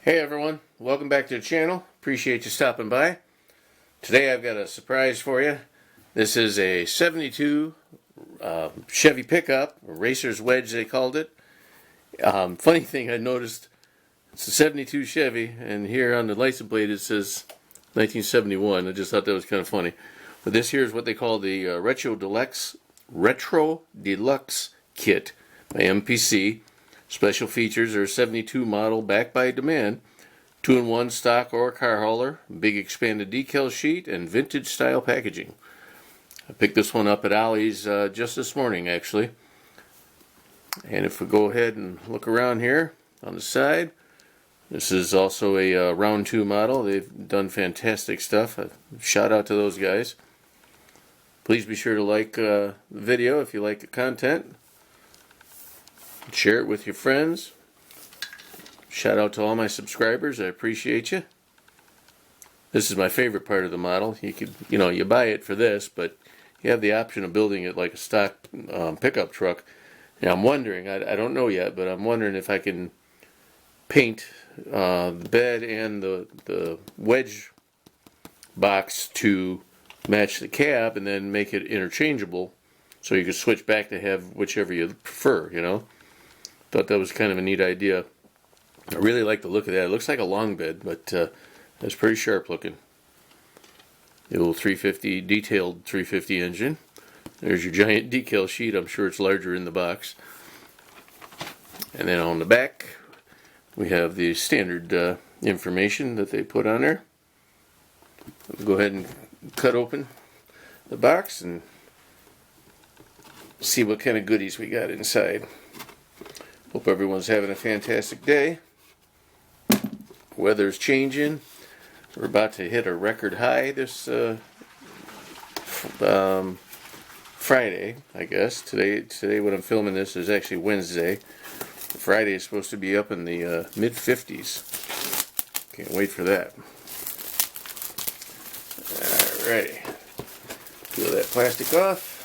Hey everyone, welcome back to the channel. Appreciate you stopping by. Today I've got a surprise for you. This is a 72 Chevy pickup, or Racer's Wedge they called it. Funny thing I noticed, it's a 72 Chevy and here on the license plate it says 1971. I just thought that was kind of funny. But this here is what they call the Retro Deluxe Kit by MPC. Special features are a 72 model backed by demand, 2-in-1 stock or car hauler, big expanded decal sheet, and vintage style packaging. I picked this one up at Ollie's just this morning actually. And if we go ahead and look around here on the side, this is also a round 2 model. They've done fantastic stuff. Shout out to those guys. Please be sure to like the video if you like the content. Share it with your friends. Shout out to all my subscribers. I appreciate you. This is my favorite part of the model. You buy it for this, but you have the option of building it like a stock pickup truck. And I'm wondering, I don't know yet, but I'm wondering if I can paint the bed and the wedge box to match the cab and then make it interchangeable so you can switch back to have whichever you prefer, Thought that was kind of a neat idea. I really like the look of that. It looks like a long bed, but it's pretty sharp looking. The little 350, detailed 350 engine. There's your giant decal sheet. I'm sure it's larger in the box. And then on the back, we have the standard information that they put on there. We'll go ahead and cut open the box and see what kind of goodies we got inside. Hope everyone's having a fantastic day. Weather's changing. We're about to hit a record high this Friday, I guess. Today when I'm filming this is actually Wednesday. Friday is supposed to be up in the mid-50s. Can't wait for that. Alrighty. Peel that plastic off.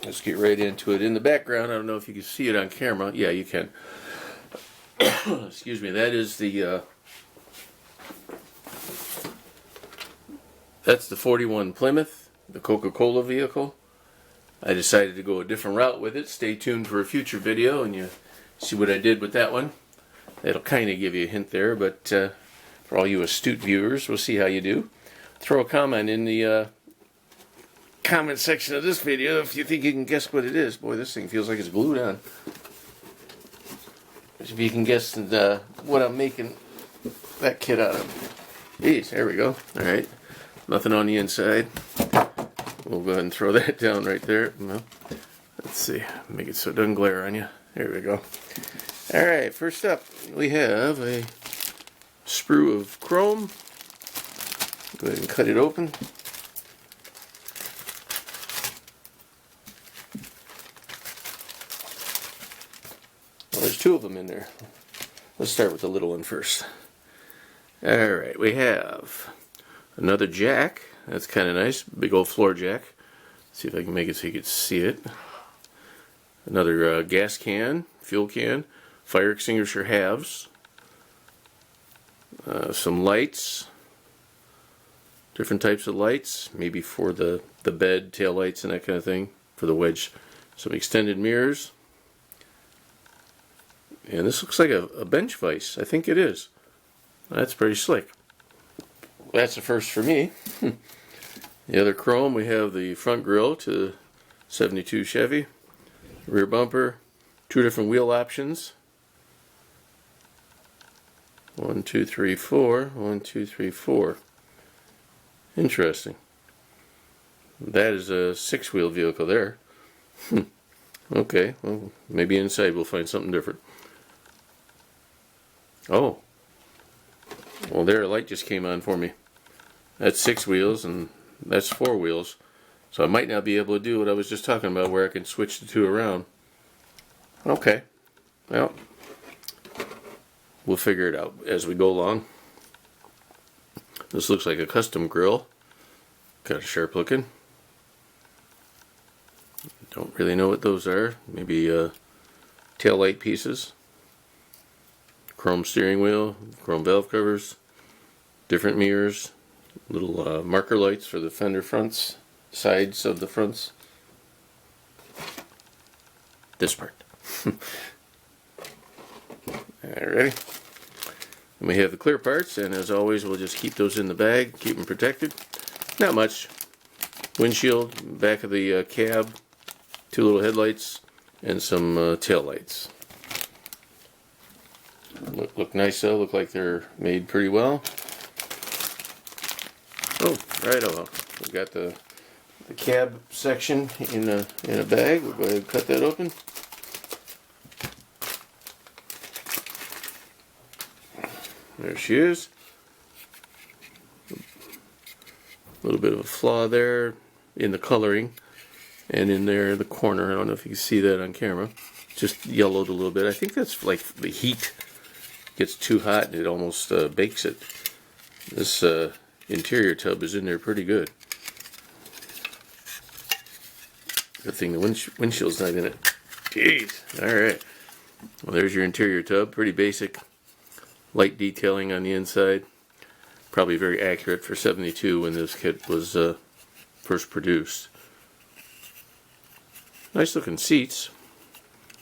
Let's get right into it. In the background, I don't know if you can see it on camera. Yeah, you can. Excuse me. That is that's the 41 Plymouth, the Coca-Cola vehicle. I decided to go a different route with it. Stay tuned for a future video and you see what I did with that one. That'll kind of give you a hint there, but for all you astute viewers, we'll see how you do. Throw a comment in the comment section of this video if you think you can guess what it is. Boy, this thing feels like it's glued on. If you can guess what I'm making that kit out of. Geez, there we go. Alright. Nothing on the inside. We'll go ahead and throw that down right there. Well, let's see. Make it so it doesn't glare on you. There we go. Alright, first up we have a sprue of chrome. Go ahead and cut it open. There's 2 of them in there. Let's start with the little one first. Alright, we have another jack. That's kind of nice. Big old floor jack. Let's see if I can make it so you can see it. Another gas can, fuel can, fire extinguisher halves. Some lights. Different types of lights. Maybe for the bed, tail lights and that kind of thing. For the wedge. Some extended mirrors. And this looks like a bench vise. I think it is. That's pretty slick. That's the first for me. The other chrome, we have the front grille to 72 Chevy. Rear bumper. 2 different wheel options. 1, 2, 3, 4. 1, 2, 3, 4. Interesting. That is a 6-wheel vehicle there. Okay, well, maybe inside we'll find something different. Oh, well there a light just came on for me. That's 6 wheels and that's 4 wheels. So I might not be able to do what I was just talking about where I can switch the 2 around. Okay, well, we'll figure it out as we go along. This looks like a custom grill. Kind of sharp looking. Don't really know what those are. Maybe tail light pieces. chrome steering wheel, chrome valve covers, different mirrors, little marker lights for the fender fronts, sides of the fronts. This part. Alright, ready? And we have the clear parts, and as always we'll just keep those in the bag, keep them protected. Not much. Windshield, back of the cab, 2 little headlights, and some tail lights. Look nice though, look like they're made pretty well. Oh, righto. We've got the cab section in a bag. We'll go ahead and cut that open. There she is. A little bit of a flaw there in the coloring, and in there the corner. I don't know if you can see that on camera. Just yellowed a little bit. I think that's like the heat gets too hot and it almost bakes it. This interior tub is in there pretty good. Good thing the windshield's not in it. Jeez. Alright. Well, there's your interior tub. Pretty basic. Light detailing on the inside. Probably very accurate for 72 when this kit was first produced. Nice looking seats.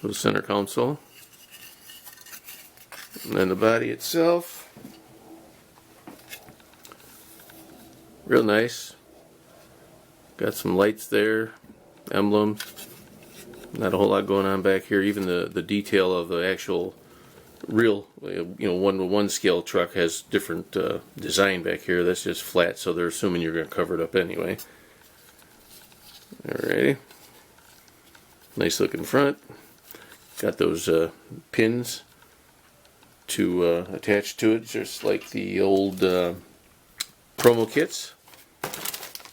Little center console. And then the body itself. Real nice. Got some lights there. Emblem. Not a whole lot going on back here. Even the detail of the actual real, 1-to-1 scale truck has different design back here. That's just flat, so they're assuming you're going to cover it up anyway. Alrighty. Nice looking front. Got those pins to attach to it, just like the old promo kits.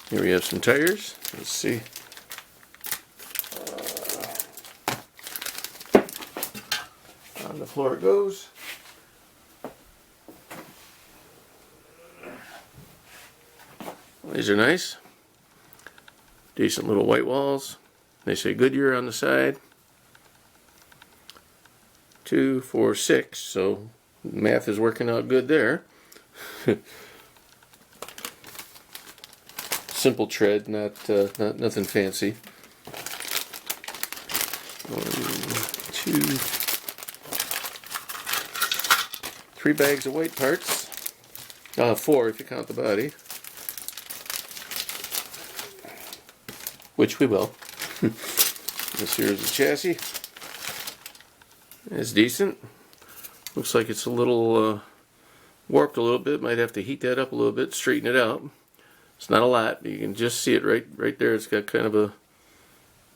Here we have some tires. Let's see. On the floor it goes. These are nice. Decent little white walls. They say Goodyear on the side. 2, 4, 6. So math is working out good there. Simple tread, not nothing fancy. 1, 2, 3 bags of white parts. 4 if you count the body. Which we will. This here is the chassis. It's decent. Looks like it's a little warped a little bit. Might have to heat that up a little bit, straighten it out. It's not a lot, but you can just see it right there. It's got kind of a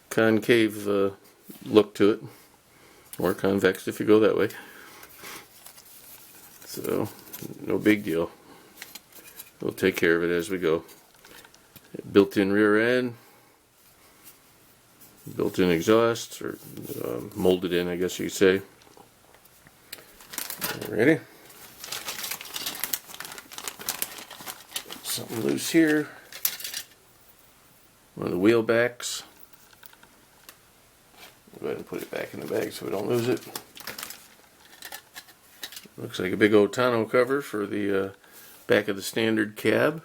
concave look to it, or convex if you go that way. So, no big deal. We'll take care of it as we go. Built-in rear end, built-in exhaust, or molded in, I guess you could say. Ready? Something loose here. One of the wheel backs. Go ahead and put it back in the bag so we don't lose it. Looks like a big old tonneau cover for the back of the standard cab.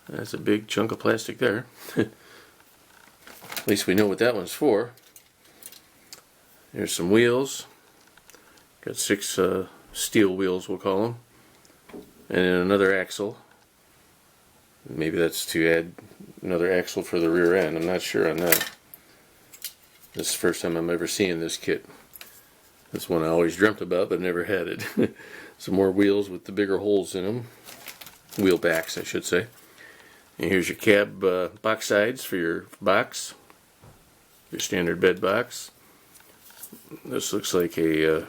That's a big chunk of plastic there. At least we know what that one's for. There's some wheels. Got 6 steel wheels, we'll call them. And then another axle. Maybe that's to add another axle for the rear end. I'm not sure on that. This is the first time I'm ever seeing this kit. That's one I always dreamt about, but never had it. Some more wheels with the bigger holes in them. Wheel backs, I should say. And here's your cab box sides for your box. Your standard bed box. This looks like a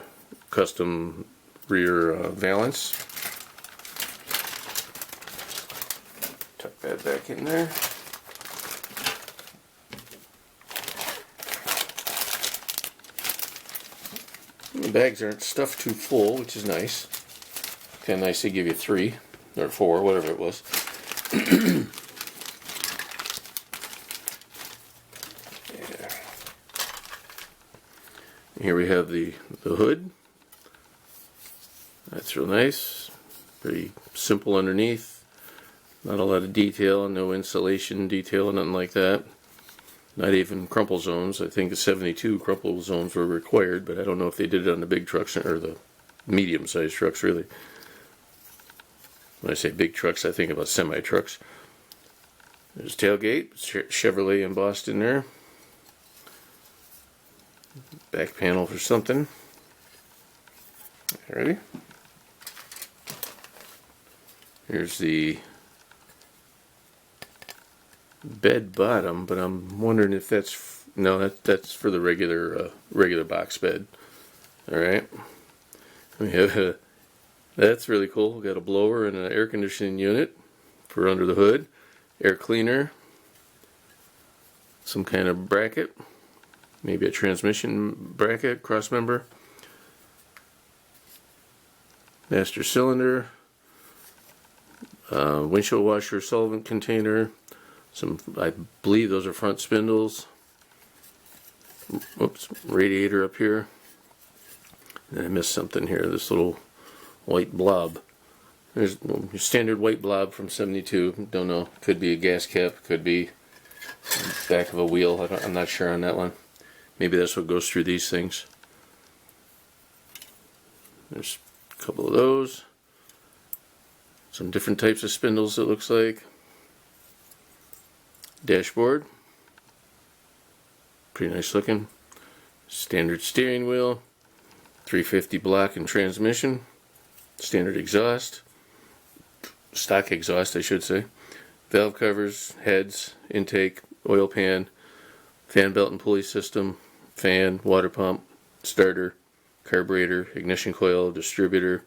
custom rear valance. Tuck that back in there. The bags aren't stuffed too full, which is nice. Kind of nice they give you 3 or 4, whatever it was. Yeah. Here we have the hood. That's real nice. Pretty simple underneath. Not a lot of detail, no insulation detail, nothing like that. Not even crumple zones. I think the 72 crumple zones were required, but I don't know if they did it on the big trucks or the medium-sized trucks, really. When I say big trucks, I think about semi-trucks. There's tailgate, Chevrolet embossed in there. Back panel for something. Alrighty. Here's the bed bottom, but I'm wondering if that's no, that's for the regular box bed. All right, we have that's really cool. We got a blower and an air conditioning unit for under the hood, air cleaner, some kind of bracket, maybe a transmission bracket, cross member, master cylinder, windshield washer solvent container. Some, I believe those are front spindles. Oops, radiator up here. And I missed something here, this little white blob. There's your standard white blob from 72. Don't know, could be a gas cap, could be back of a wheel. I'm not sure on that one. Maybe that's what goes through these things. There's a couple of those. Some different types of spindles, it looks like. Dashboard, pretty nice looking. Standard steering wheel, 350 block and transmission. Standard exhaust, stock exhaust I should say. Valve covers, heads, intake, oil pan, fan belt and pulley system, fan, water pump, starter, carburetor, ignition coil, distributor,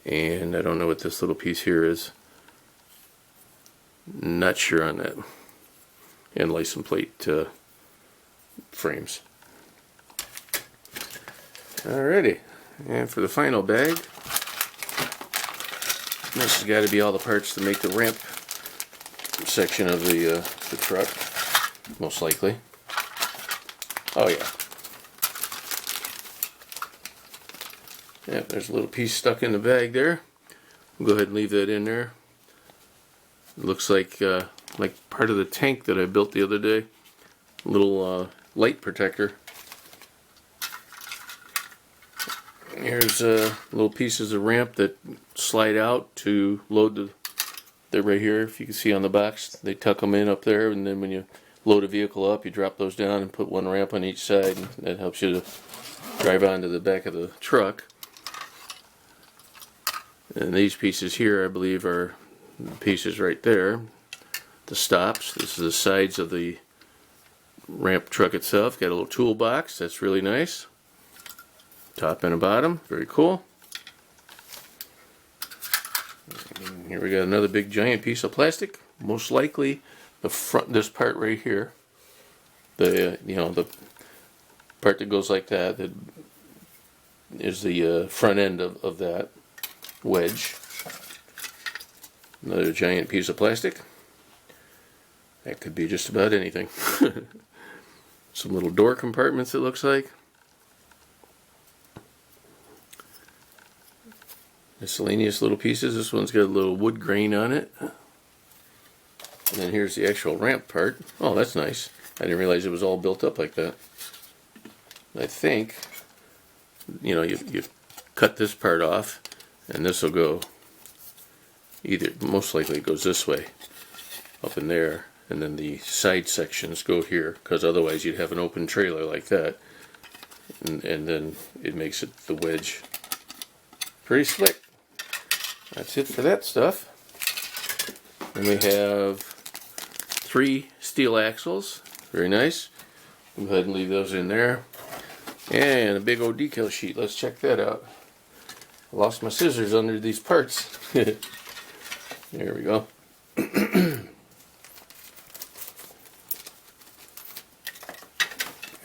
and I don't know what this little piece here is. Not sure on that. And license plate frames. Alrighty, and for the final bag, this has got to be all the parts to make the ramp section of the truck, most likely. Oh yeah. Yeah, there's a little piece stuck in the bag there. We'll go ahead and leave that in there. It looks like part of the tank that I built the other day. A little light protector. Here's little pieces of ramp that slide out to load they're right here. If you can see on the box, they tuck them in up there, and then when you load a vehicle up, you drop those down and put one ramp on each side, and that helps you to drive onto the back of the truck. And these pieces here, I believe, are the pieces right there. The stops. This is the sides of the ramp truck itself. Got a little toolbox. That's really nice. Top and a bottom. Very cool. And here we got another big giant piece of plastic. Most likely the front. This part right here. The the part that goes like that. That is the front end of that wedge. Another giant piece of plastic. That could be just about anything. Some little door compartments, it looks like. Miscellaneous little pieces. This one's got a little wood grain on it. And then here's the actual ramp part. Oh, that's nice. I didn't realize it was all built up like that. I think, you cut this part off, and this will go either, most likely it goes this way, up in there, and then the side sections go here, because otherwise you'd have an open trailer like that, and then it makes it the wedge pretty slick. That's it for that stuff. And we have 3 steel axles, very nice. Go ahead and leave those in there, and a big old decal sheet. Let's check that out. I lost my scissors under these parts. There we go.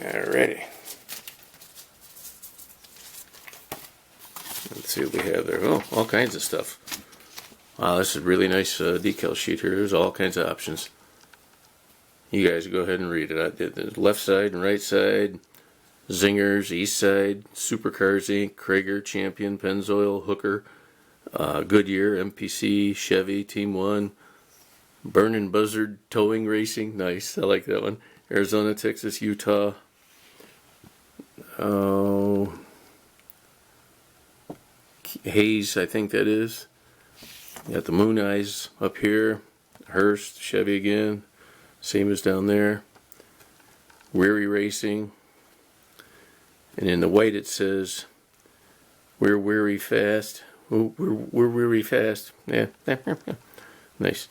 Alrighty. Let's see what we have there. Oh, all kinds of stuff. Wow, this is a really nice decal sheet here. There's all kinds of options. You guys go ahead and read it. I did the left side and right side. Zingers, Eastside, Supercars Inc., Krager, Champion, Pennzoil, Hooker, Goodyear, MPC, Chevy, Team 1, Burnin' Buzzard Towing Racing. Nice, I like that one. Arizona, Texas, Utah. Hayes, I think that is. You got the Moon Eyes up here. Hearst, Chevy again. Same as down there. Weary Racing. And in the white it says, "We're weary fast." Ooh, we're weary fast. Yeah. Nice.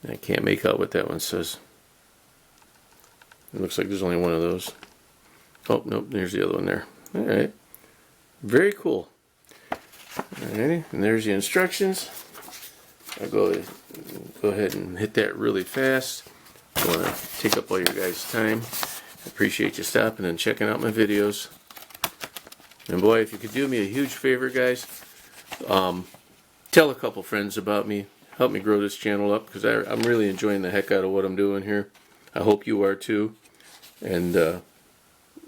I can't make out what that one says. It looks like there's only one of those. Oh, nope, there's the other one there. Alright. Very cool. Alrighty, and there's the instructions. I'll go ahead and hit that really fast. I don't want to take up all your guys' time. I appreciate you stopping and checking out my videos. And boy, if you could do me a huge favor, guys, tell a couple friends about me. Help me grow this channel up, because I'm really enjoying the heck out of what I'm doing here. I hope you are too. And you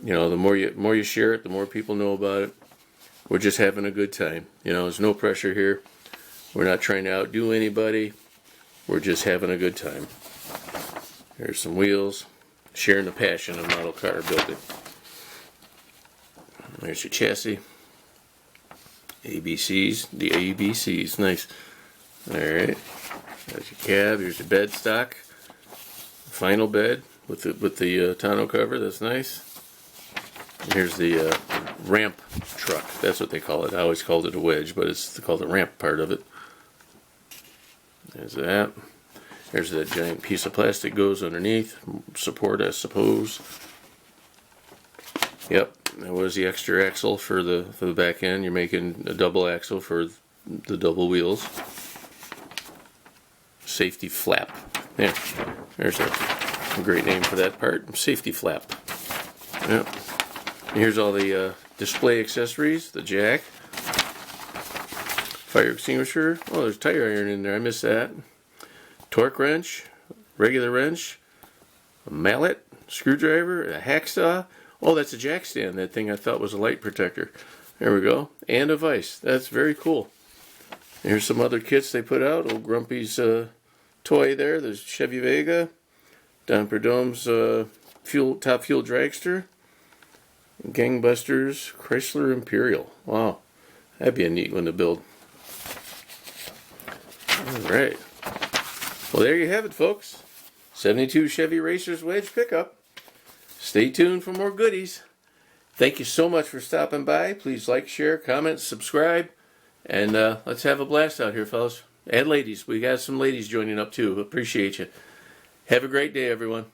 know, the more you share it, the more people know about it. We're just having a good time. You know, there's no pressure here. We're not trying to outdo anybody. We're just having a good time. Here's some wheels. Sharing the passion of model car building. There's your chassis. ABCs. The ABCs. Nice. Alright. There's your cab. Here's your bed stock. Final bed with the tonneau cover. That's nice. And here's the ramp truck. That's what they call it. I always called it a wedge, but it's called the ramp part of it. There's that. There's that giant piece of plastic goes underneath. Support, I suppose. Yep, that was the extra axle for the back end. You're making a double axle for the double wheels. Safety flap. Yeah, there's a great name for that part. Safety flap. Yep. Here's all the display accessories. The jack. Fire extinguisher. Oh, there's tire iron in there. I missed that. Torque wrench. Regular wrench. A mallet. Screwdriver. A hacksaw. Oh, that's a jack stand. That thing I thought was a light protector. There we go. And a vise. That's very cool. Here's some other kits they put out. Old Grumpy's toy there. There's Chevy Vega. Don Perdome's top fuel dragster. Gangbusters. Chrysler Imperial. Wow. That'd be a neat one to build. Alright. Well, there you have it, folks. 72 Chevy Racers Wedge pickup. Stay tuned for more goodies. Thank you so much for stopping by. Please like, share, comment, subscribe. And let's have a blast out here, fellas. And ladies. We got some ladies joining up, too. Appreciate you. Have a great day, everyone.